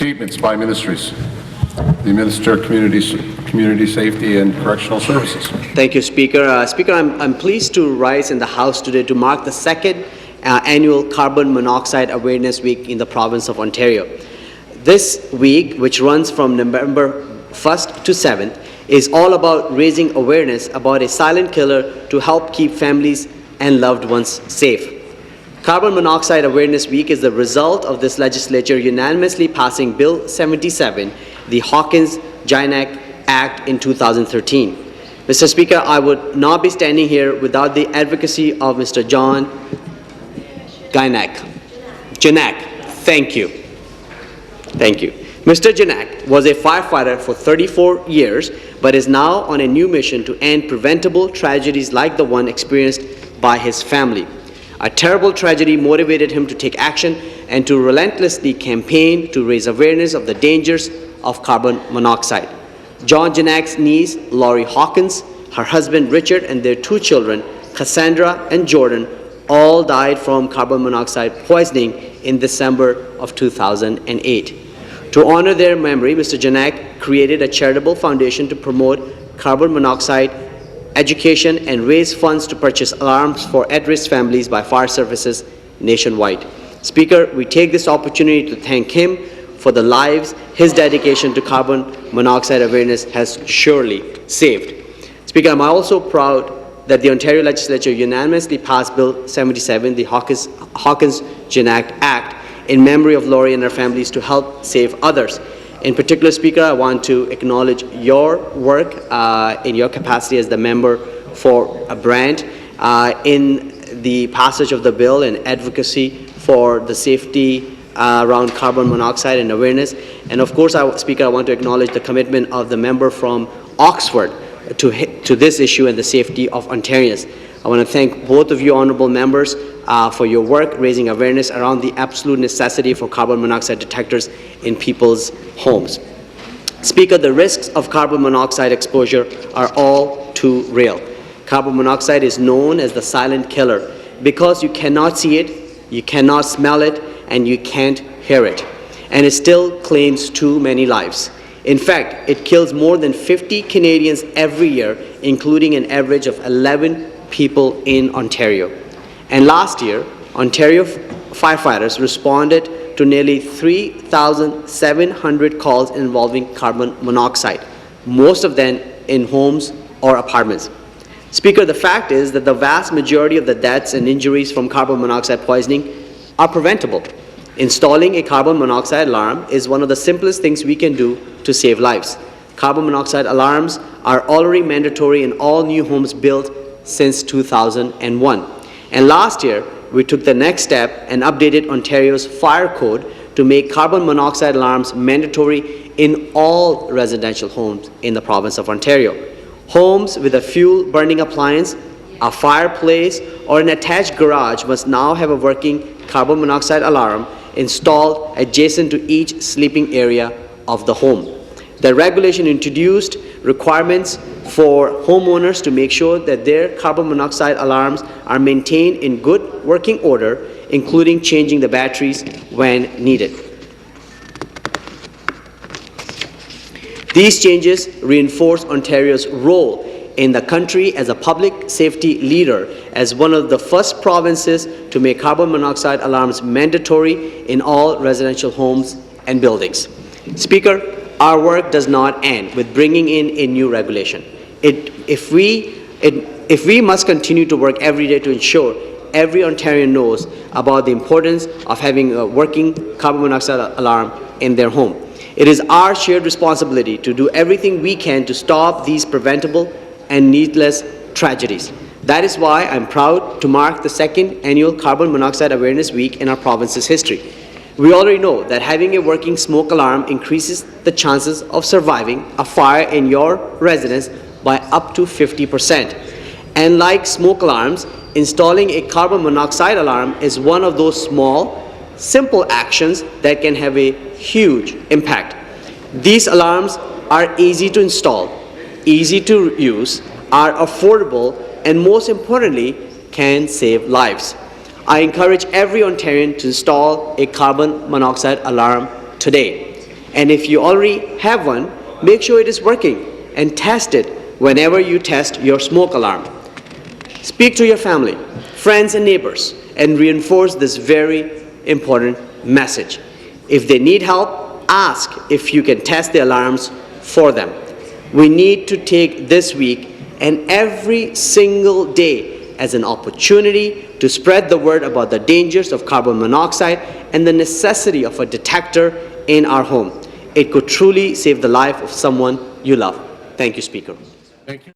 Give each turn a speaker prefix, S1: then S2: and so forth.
S1: Statements by ministries. The Minister of Community Safety and Correctional Services.
S2: Thank you, Speaker. Speaker, I'm pleased to rise in the House today to mark the second annual Carbon Monoxide Awareness Week in the province of Ontario. This week, which runs from November 1st to 7th, is all about raising awareness about a silent killer to help keep families and loved ones safe. Carbon Monoxide Awareness Week is the result of this legislature unanimously passing Bill 77, the Hawkins-Janak Act in 2013. Mr. Speaker, I would not be standing here without the advocacy of Mr. John Janak. Thank you. Thank you. Mr. Janak was a firefighter for 34 years, but is now on a new mission to end preventable tragedies like the one experienced by his family. A terrible tragedy motivated him to take action and to relentlessly campaign to raise awareness of the dangers of carbon monoxide. John Janak's niece, Laurie Hawkins, her husband Richard, and their two children, Cassandra and Jordan, all died from carbon monoxide poisoning in December of 2008. To honor their memory, Mr. Janak created a charitable foundation to promote carbon monoxide education and raise funds to purchase alarms for at-risk families by fire services nationwide. Speaker, we take this opportunity to thank him for the lives his dedication to carbon monoxide awareness has surely saved. Speaker, I'm also proud that the Ontario Legislature unanimously passed Bill 77, the Hawkins-Janak Act, in memory of Laurie and her families to help save others. In particular, Speaker, I want to acknowledge your work in your capacity as the member for a brand in the passage of the bill and advocacy for the safety around carbon monoxide and awareness. And of course, Speaker, I want to acknowledge the commitment of the member from Oxford to this issue and the safety of Ontarians. I want to thank both of you honourable members for your work raising awareness around the absolute necessity for carbon monoxide detectors in people's homes. Speaker, the risks of carbon monoxide exposure are all too real. Carbon monoxide is known as the silent killer because you cannot see it, you cannot smell it, and you can't hear it. And it still claims too many lives. In fact, it kills more than 50 Canadians every year, including an average of 11 people in Ontario. And last year, Ontario firefighters responded to nearly 3,700 calls involving carbon monoxide, most of them in homes or apartments. Speaker, the fact is that the vast majority of the deaths and injuries from carbon monoxide poisoning are preventable. Installing a carbon monoxide alarm is one of the simplest things we can do to save lives. Carbon monoxide alarms are already mandatory in all new homes built since 2001. And last year, we took the next step and updated Ontario's fire code to make carbon monoxide alarms mandatory in all residential homes in the province of Ontario. Homes with a fuel-burning appliance, a fireplace, or an attached garage must now have a working carbon monoxide alarm installed adjacent to each sleeping area of the home. The regulation introduced requirements for homeowners to make sure that their carbon monoxide alarms are maintained in good working order, including changing the batteries when needed. These changes reinforce Ontario's role in the country as a public safety leader, as one of the first provinces to make carbon monoxide alarms mandatory in all residential homes and buildings. Speaker, our work does not end with bringing in a new regulation. If we must continue to work every day to ensure every Ontarian knows about the importance of having a working carbon monoxide alarm in their home. It is our shared responsibility to do everything we can to stop these preventable and needless tragedies. That is why I'm proud to mark the second annual Carbon Monoxide Awareness Week in our province's history. We already know that having a working smoke alarm increases the chances of surviving a fire in your residence by up to 50%. And like smoke alarms, installing a carbon monoxide alarm is one of those small, simple actions that can have a huge impact. These alarms are easy to install, easy to use, are affordable, and most importantly, can save lives. I encourage every Ontarian to install a carbon monoxide alarm today. And if you already have one, make sure it is working and test it whenever you test your smoke alarm. Speak to your family, friends, and neighbors and reinforce this very important message. If they need help, ask if you can test the alarms for them. We need to take this week and every single day as an opportunity to spread the word about the dangers of carbon monoxide and the necessity of a detector in our home. It could truly save the life of someone you love. Thank you, Speaker.
S1: Thank you.